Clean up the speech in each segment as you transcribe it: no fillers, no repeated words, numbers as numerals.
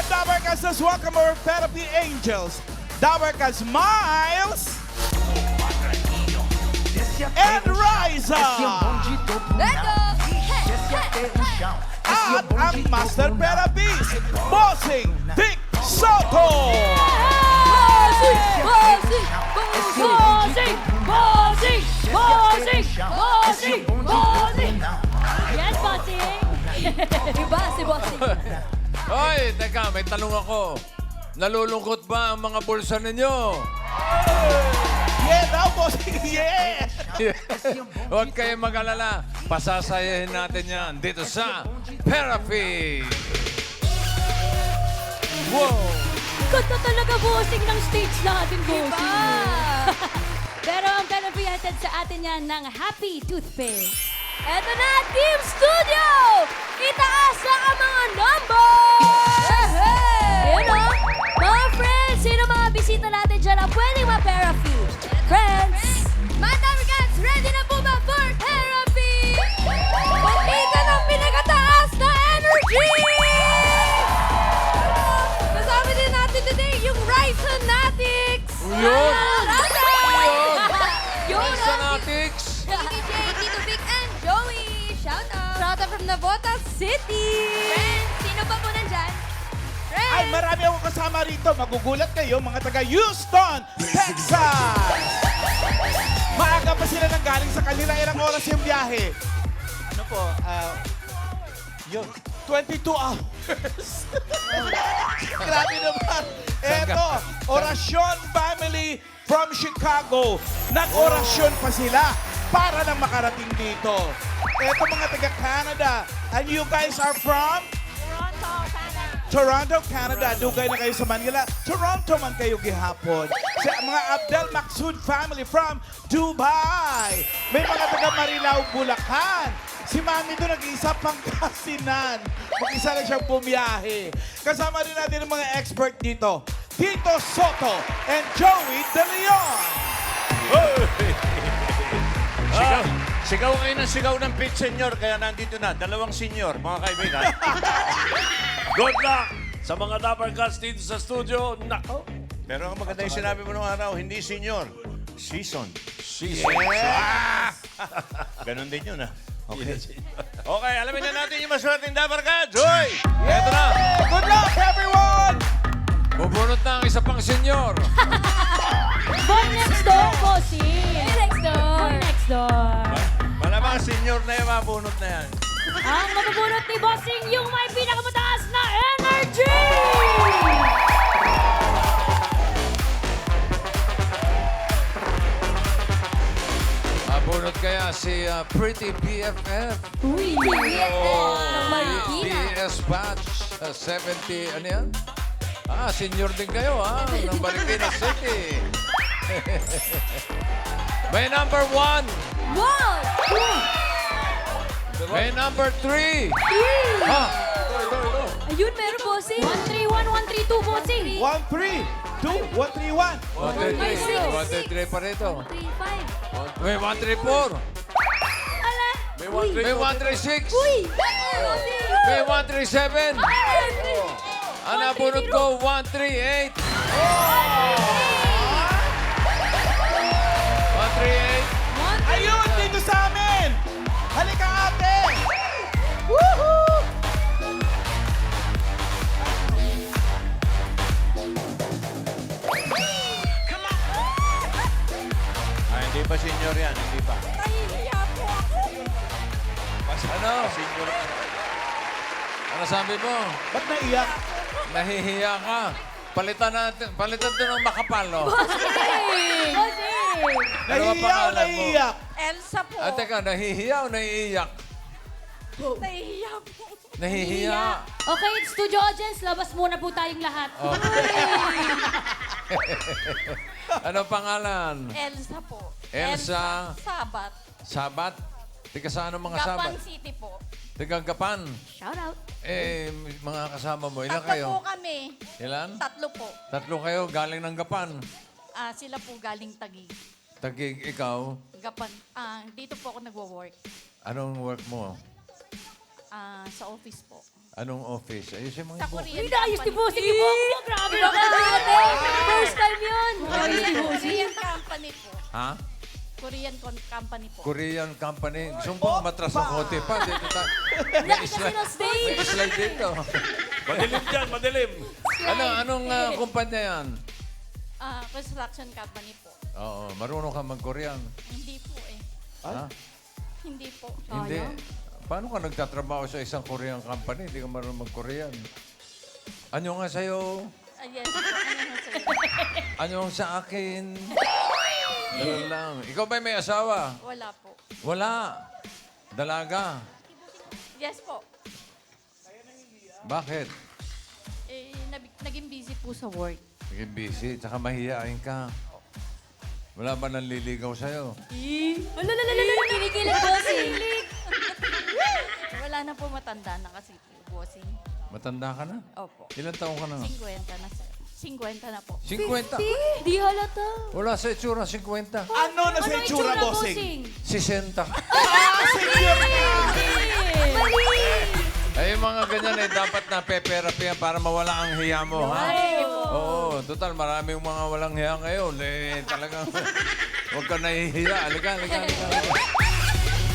Dabarkas, let's welcome our therapy angels. Dabarkas Miles and Riza. At ang Master Therapist, Bossing Vic Soto. Yes, bossing! Iba si bossing. Hoy, teka, may tanong ako. Nalulungkot ba ang mga bulsa ninyo? Yeah, daw, Bossing, yeah. Huwag kayong mag-alala. Pasasayahin natin yan dito sa Therapy. Wow! Ganda talaga bossing ng stage natin, bossing. Pero ang therapy hatid sa atin yan ng Happy Toothpaste. Eto na, Team Studio! Itaas na ang mga numbers! Ayun o. Mga friends, sino mga bisita natin dyan ang pwedeng ma-therapy? Friends! Mga Dabarkans, ready na po ba for therapy? Pagkita ng pinakataas na energy! Kasama din natin today yung Rise Fanatics! Yun! Yun! Fanatics! DJ, Tito Vic, and Joey! Shout out! Shout out from Navotas City! Friends, sino pa po nandyan? Friends! Ay, marami akong kasama rito. Magugulat kayo, mga taga Houston, Texas. Maaga pa sila nang galing sa kanila. Ilang oras yung biyahe? Ano po, yun. 22 hours. Grabe naman. Eto, Orasyon Family from Chicago. Nag-orasyon pa sila para lang makarating dito. Eto mga taga-Canada. And you guys are from? Toronto, Canada. Dugay na kayo sa Manila. Toronto man kayo gihapon. Sa mga Abdel Maksud family from Dubai. May mga taga Marilao, Bulacan. Si Mami doon nag-iisa Pangasinan. Mag-isa lang siyang bumiyahe. Kasama rin natin ang mga expert dito. Tito Soto and Joey De Leon. Sigaw kayo ng sigaw ng pit senior, kaya nandito na, dalawang senior, mga kaibigan. Good luck sa mga Dabarkans dito sa studio. Nako. Pero ang maganda yung sinabi mo nung araw, hindi senior, season. Season. Yeah! Ganon din yun, ha? Okay. Okay, alamin na natin yung maswerteng Dabarkans. Hoy! Eto na! Good luck, everyone! Bubunot na ang isa pang senyor. Boy next door, bossing! Boy next door! Boy next door! Malamang senior na yung mabunot na yan. Ang mabubunot ni bossing yung may pinakamataas na energy! Mabunot kaya si Pretty BFF. Uy! Ng Marikina! BS Batch 70, ano yan? Senior din kayo, ng Marikina City. May number 1. Wow! May number 3. Ayun, meron bossing! 131, 132, bossing! 1-3-2, 1-3-1. 133 pa rito. 135. May 134. Ala! May 136. Uy! Bossing! May 137. Ang nabunot ko, 138. 138. Ayun, dito sa amin! Halika, ate! Woohoo! Hindi pa senior yan, hindi pa. Nahihiya po ako! Ano? Senior. Ano sabi mo? Ba't naiyak? Nahihiya ka. Palitan to ng makapal, no? Bossing! Ano ba Nahihiya o pangalan mo? naiiyak? Elsa po. Teka, nahihiya o naiiyak? Nahihiya po. Nahihiya. Okay, studio audience, labas muna po tayong lahat. Ano pangalan? Elsa po. Elsa. Sabat. Sabat? Tika sa ano mga Gapan sabat? City po. Tika Gapan. Shout out. Mga kasama mo, ilan Tatlo kayo? po kami. Ilan? Tatlo po. Tatlo kayo, galing ng Gapan. Sila po galing Taguig. Tagig, ikaw, Gapan. Dito po ako nagwo-work. anong work mo? Sa office po. Anong office? Ayusin mo Sa yung buhok. Korean Uy, naayos ni company. Bossing yung buhok mo. Grabe naman ate. First time yun. Ayos ni Bossing. Korean company po. Ha? Korean company po. Korean company. Gusto mo bang matras ng konti pa? Dito ta. Laki kasi ng stage. May slide dito. Madilim dyan, madilim. Anong kumpanya yan? Construction company po. Oo, marunong ka mag-Korean. Hindi po eh. Ha? Hindi po. Hindi. Paano ka nagtatrabaho sa isang Korean company? Hindi ka marunong mag-Korean. Ano nga sa'yo? Yes. Ano na sa'yo? Ano sa akin? Ganun lang. Ikaw ba'y may asawa? Wala po. Wala. Dalaga. Yes po. Bakit? Naging busy po sa work. Naging busy, tsaka mahihain ka. Wala ba nanliligaw sa'yo? Kinikilig Bossing. Wala na po, matanda na kasi po, bossing. Matanda ka na? Opo. Ilan taong ka na? 50 na sir. 50 na po. 50. Di halata. Wala sa itsura, 50. Ano na sa itsura, bossing? 60. Senior na! Mali. Ay, yung mga ganyan eh, dapat na pe-therapy yan para mawala ang hiya mo, ha? Oo, total, maraming mga walang hiya ngayon. Eh, talagang, huwag ka nahihiya. Halika.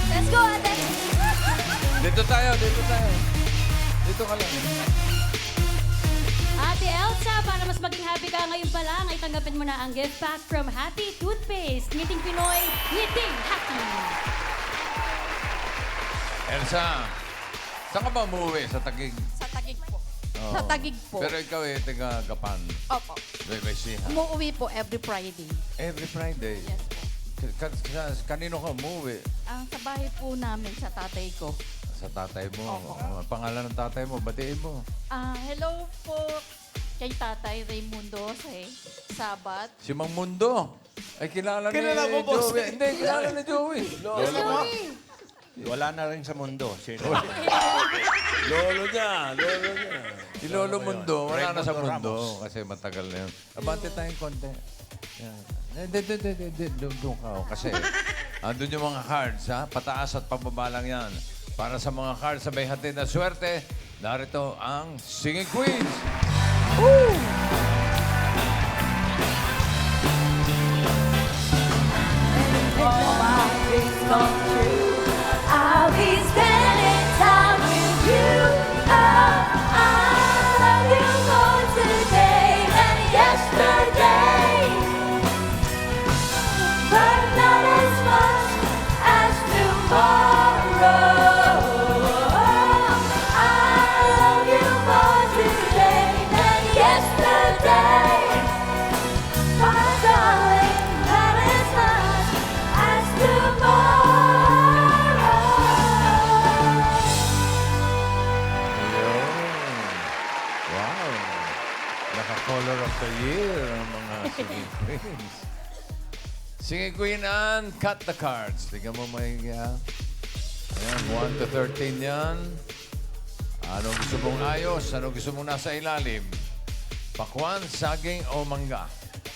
Let's go, ate. Dito tayo. Dito ka lang. Ate Elsa, para mas maging happy ka ngayon pa lang, ay tanggapin mo na ang gift pack from Happy Toothpaste. Ngiting Pinoy, ngiting happy. Elsa, saan ka ba umuwi? Sa Taguig? Sa Taguig po. Oo. Sa Taguig po. Pero ikaw eh, taga Gapan. Opo. May siha. Umuwi po every Friday. Every Friday. Yes po. Kanino ka umuwi? Sa bahay po namin sa tatay ko. Sa tatay mo. Opo. Ang pangalan ng tatay mo, batiin mo. Hello po kay Tatay Raimundo sa Sabat. Si Mang Mundo. Ay, kilala Kilala ni mo, boss. Joey. Hindi, kilala ni Joey. Lolo mo. Wala na rin sa mundo. Sino? Lolo niya. Si Lolo Mundo, wala na sa Raimundo mundo. Kasi matagal na yun. Abante tayong konti. Yan. Doon ka. Kasi, andun yung mga cards, ha? Pataas at pababa lang yan. Para sa mga cards sa may hatid na swerte, narito ang Singing Queens. I'll be spending time with you. I love you more today than yesterday, but not as much as tomorrow. I love you more today than yesterday, my darling, not as much as tomorrow. Wow. Naka-color of the year ang mga Singing Queens. Singing Queen and cut the cards. Tingnan mo may... Ayan, 1 to 13 yan. Anong gusto mong ayos? Anong gusto mong nasa ilalim? Pakwan, saging o mangga?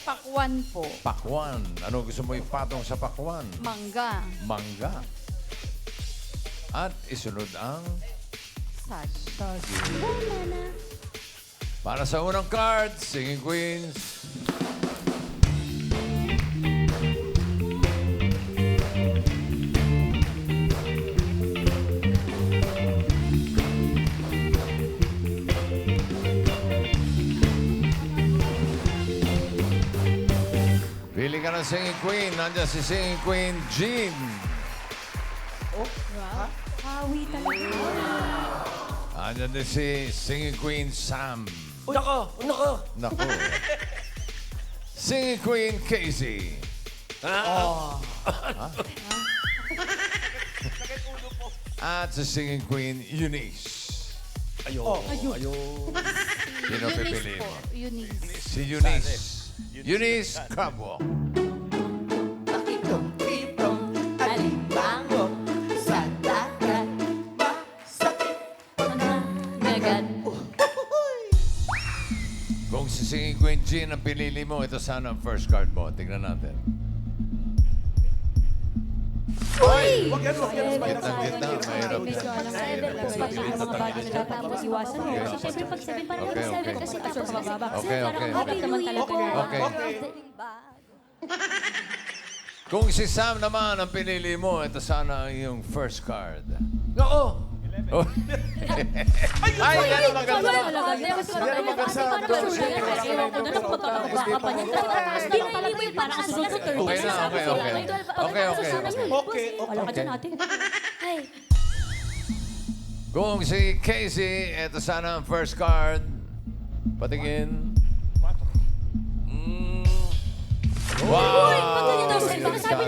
Pakwan po. Pakwan. Ano gusto mo ipatong sa pakwan? Mangga. Mangga. At isunod ang Sag. saging. Para sa unang card, Singing Queens. Pili ka ng Singing Queen. Nandiyan si Singing Queen, Jean. Hawi talaga. Nandiyan din si Singing Queen, Sam. Nako. Naku. Singing Queen, Casey. At si Singing Queen, Eunice. Ayun. Sino pipiliin po. mo? Eunice. Si Eunice. Eunice Crabwalk. Alimango sa dagat. Nagat. Kung si Singing Queen Jean ang pinili mo, ito sana ang first card mo. Tingnan natin. Uy! Huwag yan, huwag yan. Gitna, mahirap Medyo yan. alam ko, pag mga bagay na dapat mo iwasan mo. So, syempre, pag 7, parang Okay, 7 okay. kasi tapos mababa. Okay, okay, Parang okay. naman talaga. Okay. Kung si Sam naman ang pinili mo, ito sana ang iyong first card. Oo. Oh. Ay, yan ang maganda. Okay na, okay, okay. Okay, okay. Okay, Wala ka dyan, ate. Ay. Kung si Casey, ito sana ang first card. Patingin. Wow! Sabi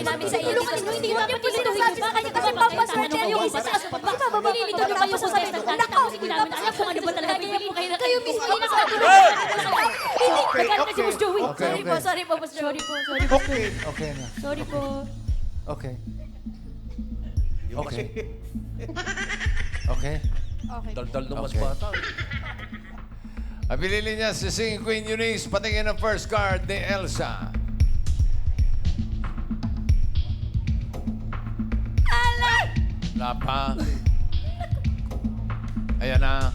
namin sa iyo, hindi namin pilituhin yung baka niya kasi papaswerte yung isa sa baka nililito niyo kayo sa test ng test tapos hindi namin alam kung ano ba talaga pipili kayo na kayo mismo yung nakatulog. Hindi, nagkaroon na si Boss Joey. Okay, Sorry po, okay. sorry po, Boss Joey. Sorry po. Okay. Okay na. Sorry po. Okay. Okay. Okay. Okay. Daldal ng mas Okay. bata. Ang pinili niya si Singing Queen Eunice. Patingin ang first card ni Elsa. Wala pa. Ayan na.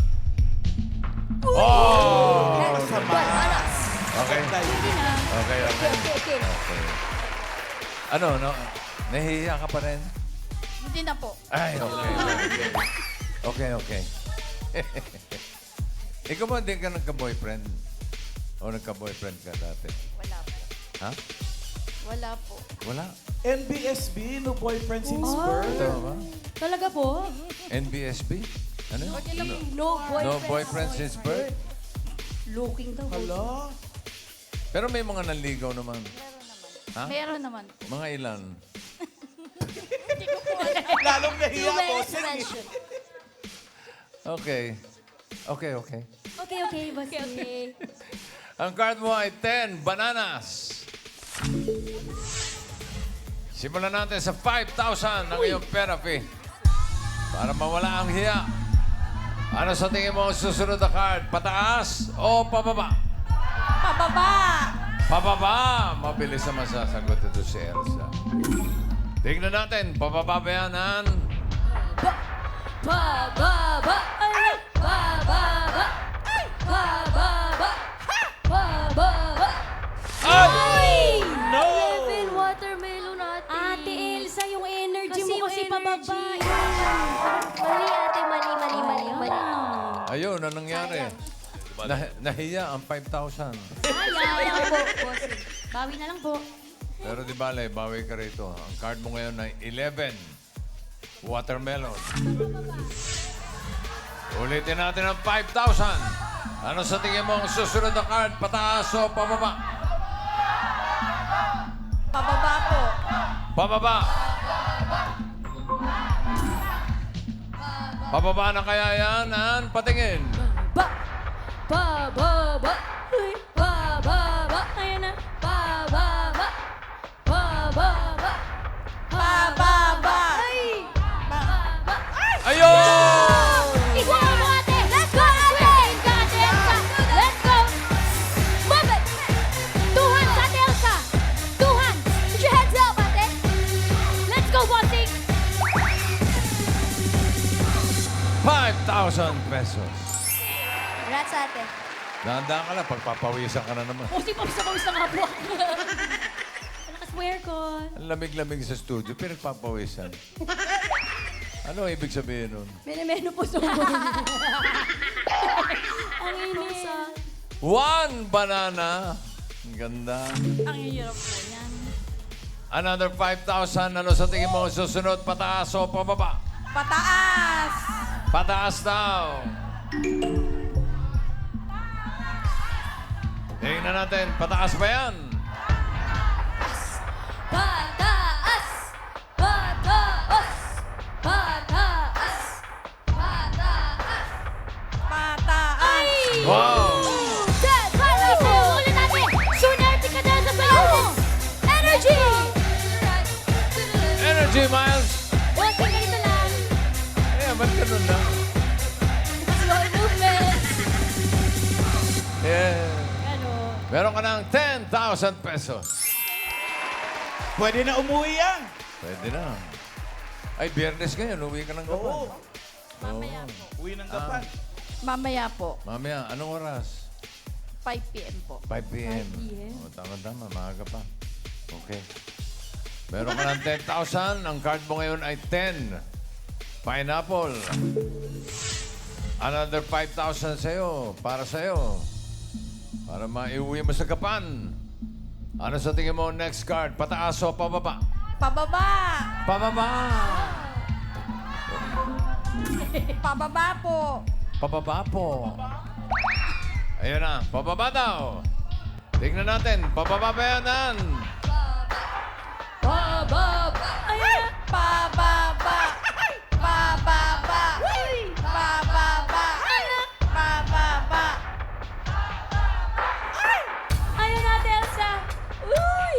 Oh! Okay. Okay, okay. Okay. Ano, no? Nahihiya ka pa rin? Hindi na po. Ay, okay. Okay, okay. Ikaw ba hindi ka nagka-boyfriend? O nagka-boyfriend ka dati? Wala po. Ha? Wala po. Wala? NBSB, no boyfriend since birth. Ito ba? Talaga po? NBSB? Ano? No No boyfriend since birth? Looking daw. Hala. Pero may mga nanligaw naman. Ha? Meron naman po. Mga ilan? Lalong nahiya po. Okay. Okay, okay. Okay, okay, boss. Okay. Ang card mo ay 10 bananas. Simulan natin sa 5,000 ng iyong pera fee. Para mawala ang hiya. Ano sa tingin mo ang susunod na card? Pataas o pababa? Pababa! Pababa! Mabilis na masasagot ito si Elsa. Tingnan natin, pababa ba yan, Han? Bababa! Ay! Bababa! Ay! Bababa! Bababa! Ay! No! 11 watermelon ate. Ate Elsa, yung energy mo kasi pababa. Mali ate, mali. Ayun, ano nangyari? Nahiya ang 5,000. Sayang po, boss. Bawi na lang po. Pero di bale, bawi ka rito. Ang card mo ngayon ay 11. Watermelon. Ulitin natin ang 5,000. Ano sa tingin mo ang susunod na card? Pataas o pababa? Pababa po. Pababa. Pababa na kaya yan, Han? Patingin. Bababa! Uy! Bababa! Ayan na! Bababa! Bababa! Pababa! Ay! Bababa! Ayun! Ikaw mo ate! Let's go ate! Ate Elsa! Let's go! Move it! Two hands, Ate Elsa! Two hands! Put your hands up, ate! Let's go, bossing! 5,000 pesos. Congrats ate. Dahan-dahan ka lang, pagpapawisan ka na naman. Pusi, pawis na nga po ako. Nakaswear ko. Ang lamig-lamig sa studio, pinagpapawisan. Ano ibig sabihin nun? Mene-meno po sa Ang inis. 1 banana. Ang ganda. Ang hirap po yan. Another 5,000. Ano sa tingin mo susunod? Pataas o pababa? Pataas! Pataas daw. Tingnan natin. Pataas ba yan? Pataas! Pataas! Pataas! Pataas! Pataas! Wow! Dad! Ay, sa'yo ulit natin! Sunerte ka dahil sa sayo mo! Energy! Energy, Miles! Boss, ganito lang. Eh, ba't ganun lang? Slow movement. Yeah. Ano? Meron ka ng 10,000 pesos. Pwede na umuwi yan. Pwede na. Ay, biyernes ngayon. Uwi ka ng gapan. Oo. Mamaya po. Uwi ng gapan. Mamaya po. Mamaya, anong oras? 5 p.m. po. 5 p.m. 5 p.m. Oh, tama-tama. Maaga pa. Okay. Meron ka ng 10,000. Ang card mo ngayon ay 10. Pineapple. Another 5,000 sa'yo. Para sa'yo. Para maiuwi mo sa gapan. Ano sa tingin mo next card? Pataas o pababa? Pababa! Pababa! Pababa po. Pababa po. Ayun na, pababa daw. Tingnan natin, pababa ba yan? Pababa! Ayan! Pababa! Pababa! Pababa! Pababa! Ayan natin, Elsa! Uy!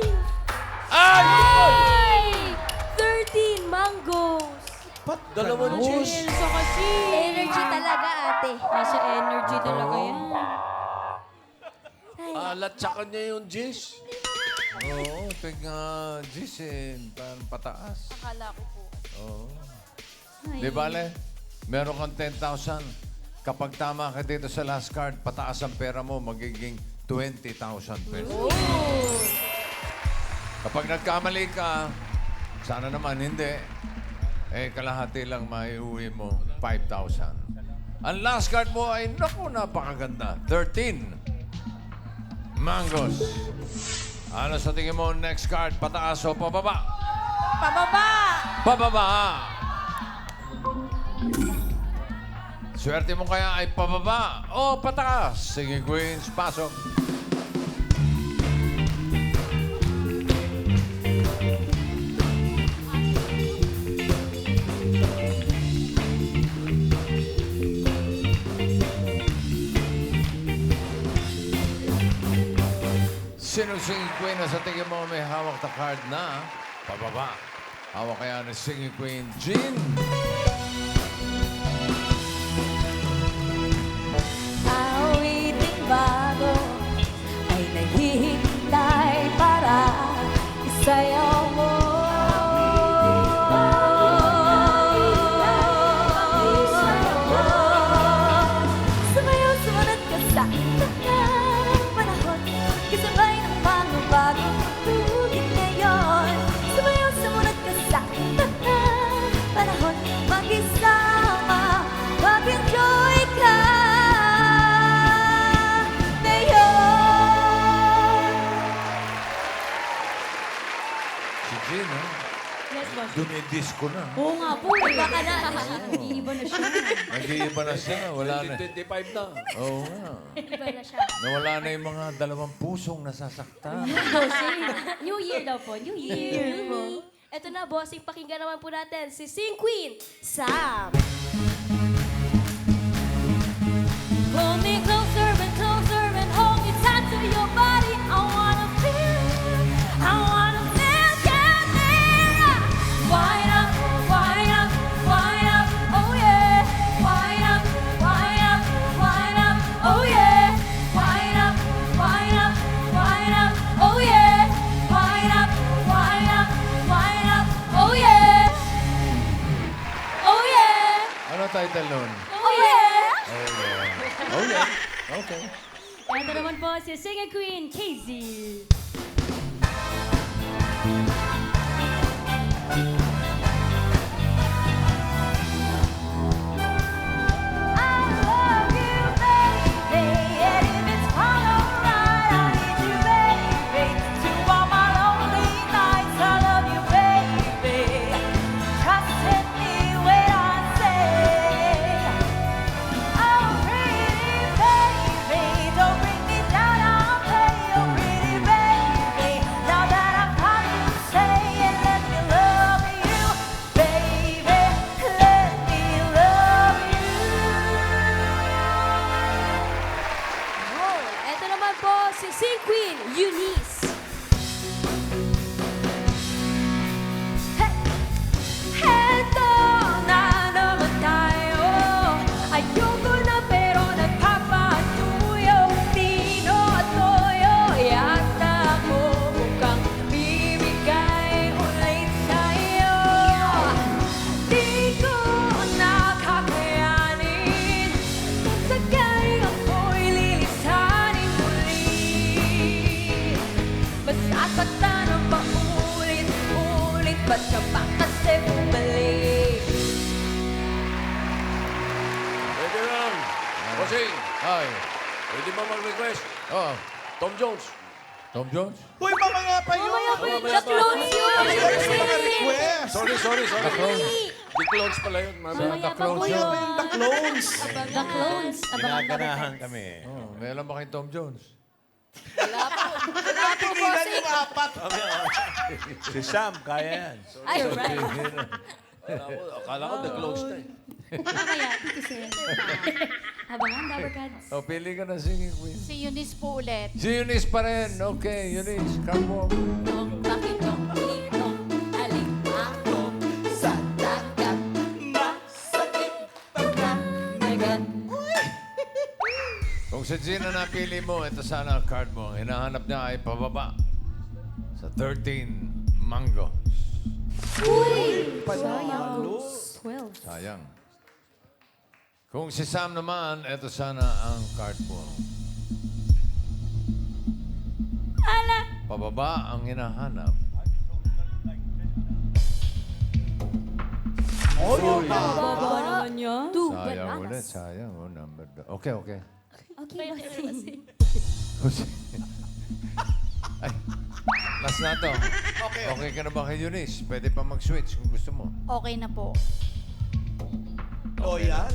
Ay! Ay! 13 mangoes! Dalawang cheese. Elsa kasi! Energy talaga, ate. Nasa energy talaga yan. Alat sa kanya yung cheese. Oo, tingnan, Jisin, parang pataas. Akala ko po. Oo. Ay. Di bale, meron kang 10,000. Kapag tama ka dito sa last card, pataas ang pera mo, magiging 20,000 pesos. Kapag nagkamali ka, sana naman hindi, kalahati lang maiuwi mo, 5,000. Ang last card mo ay, naku, napakaganda. 13. Mangos. Ano sa tingin mo next card? Pataas o pababa? Pababa! Pababa! Swerte mo kaya ay pababa o pataas? Sige, Queens, pasok. Sino singing queen na sa tingin mo may hawak na card na pababa? Hawak kaya ng singing queen, Jean. Awiting bago ay naghihintay para isayaw mo. Sumayaw, sumunod ka sa ng panahon, kasabay ng mga bagong tugin ngayon. Sumayaw, sumunod ka sa panahon, mag-isama, mag-enjoy ka ngayon. Si Jean, ha? Yes, boss. Dumidisco na. Oo nga po. Iba ka na. Nag-iiba na siya. Nag-iiba na siya. Wala na. 25 na. Oo nga. Iba na siya. Nawala na yung mga 2 pusong nasasaktan. Bossing. New Year daw po. New Year. Ito na, bossing. Pakinggan naman po natin si Sing Queen, Sam. Hold me closer and hold me tight to your body. I wanna feel you near. Wind up, wind up, wind up, oh yeah. Wind up, wind up, wind up, oh yeah. Wind up, wind up, wind up, oh yeah. Wind up, wind up, wind up, oh yeah. Oh yeah, Ano title nun? oh yeah. Oh, yeah. Oh, yeah. Okay. Ito naman po si Singing Queen, Casey. Ito naman po si Sing Queen, Eunice. Heto na naman tayo. Ayoko na pero nagpapatuyo. Tino at toyo, yata ako mukhang bibigay ulit sa'yo. Okay. Pwede ba mag-request? Oh, Tom Jones. Tom Jones? Uy, mamaya pa yun. Mamaya pa yun. Mamaya The clones yun. Mamaya pa yung mga request. Sorry. The clones pala yun. Mamaya The pa po clones yun. yun. The clones. The clones. Ginaganahan kami. Oh, may alam ba kay Tom Jones? Tigilan yung apat. Si Sam, kaya yan. Ay, right. Akala ko the clones na eh. Mamaya, Tito Sen. Abangan, Dabarkads. Oh, pili ka na singing queen. Si Eunice po ulit. Si Eunice pa rin. Okay, Eunice. Come on. Bakit yung litong alimango sa dagat? Masakit pagkanagan. Kung si Gina napili mo, ito sana ang card mo. Ang hinahanap niya ay pababa sa 13 mango. Uy! Sayang. 12. Sayang. Kung si Sam naman, ito sana ang card mo. Ala! Pababa ang hinahanap. Baba naman yun. Two Sayang bananas. ulit, sayang. Oh, number okay. Okay, bossing. Ay, last na to. Okay ka na ba kay Eunice? Pwede pa mag-switch kung gusto mo. Okay na po. Loyal.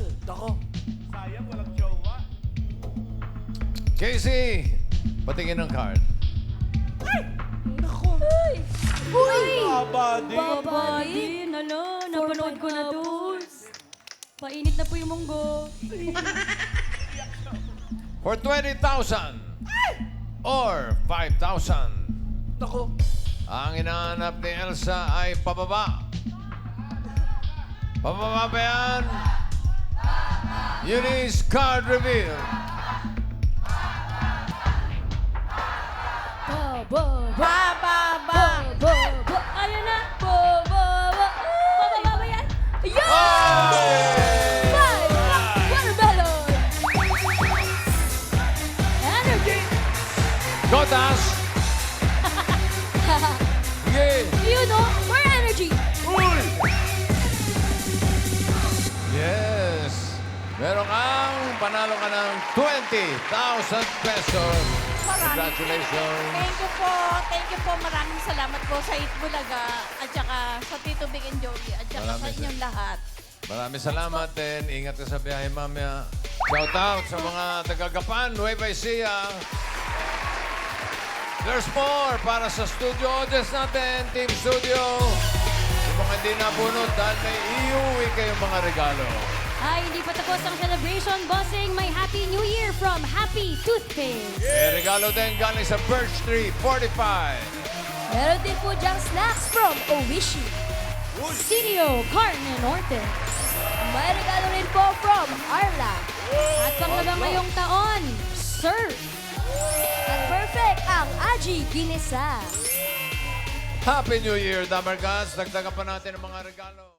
Casey, patingin ng card. Uy! Baba din. Baba din. Alo, napanood ko na to. Painit na po yung munggo. For 20,000 or 5,000. Nako. Ang hinahanap ni Elsa ay pababa. Pababa ba yan? Eunice card reveal. Baba. Ba. Baba. Ayan na. Baba. Baba ba yan? Yan! Hey! Five! Watermelon! Energy! Gotas! Sige! You know, more energy! Yes! Meron kang panalo ka ng 20,000 pesos. Congratulations! Thank you po. Maraming salamat po sa Itbulaga at saka sa Tito Big and Joey at saka sa Maraming inyong lahat. Maraming salamat din. Ingat ka sa biyahe mamaya. Shout out sa mga taga-Gapan, Nueva Ecija. There's more para sa studio audience natin, Team Studio. Yung mga hindi nabunod dahil may iuwi kayong mga regalo. Ay, hindi pa tapos ang celebration, bossing. May Happy New Year from Happy Toothpaste. May regalo din galing sa Birch Tree 45. Meron din po diyang snacks from Oishi. Studio Carne Norte. May regalo rin po from Arla. At panglabang ngayong taon, Sir. At perfect ang Aji Ginisa. Happy New Year, Damargas. Dagdagan pa natin ang mga regalo.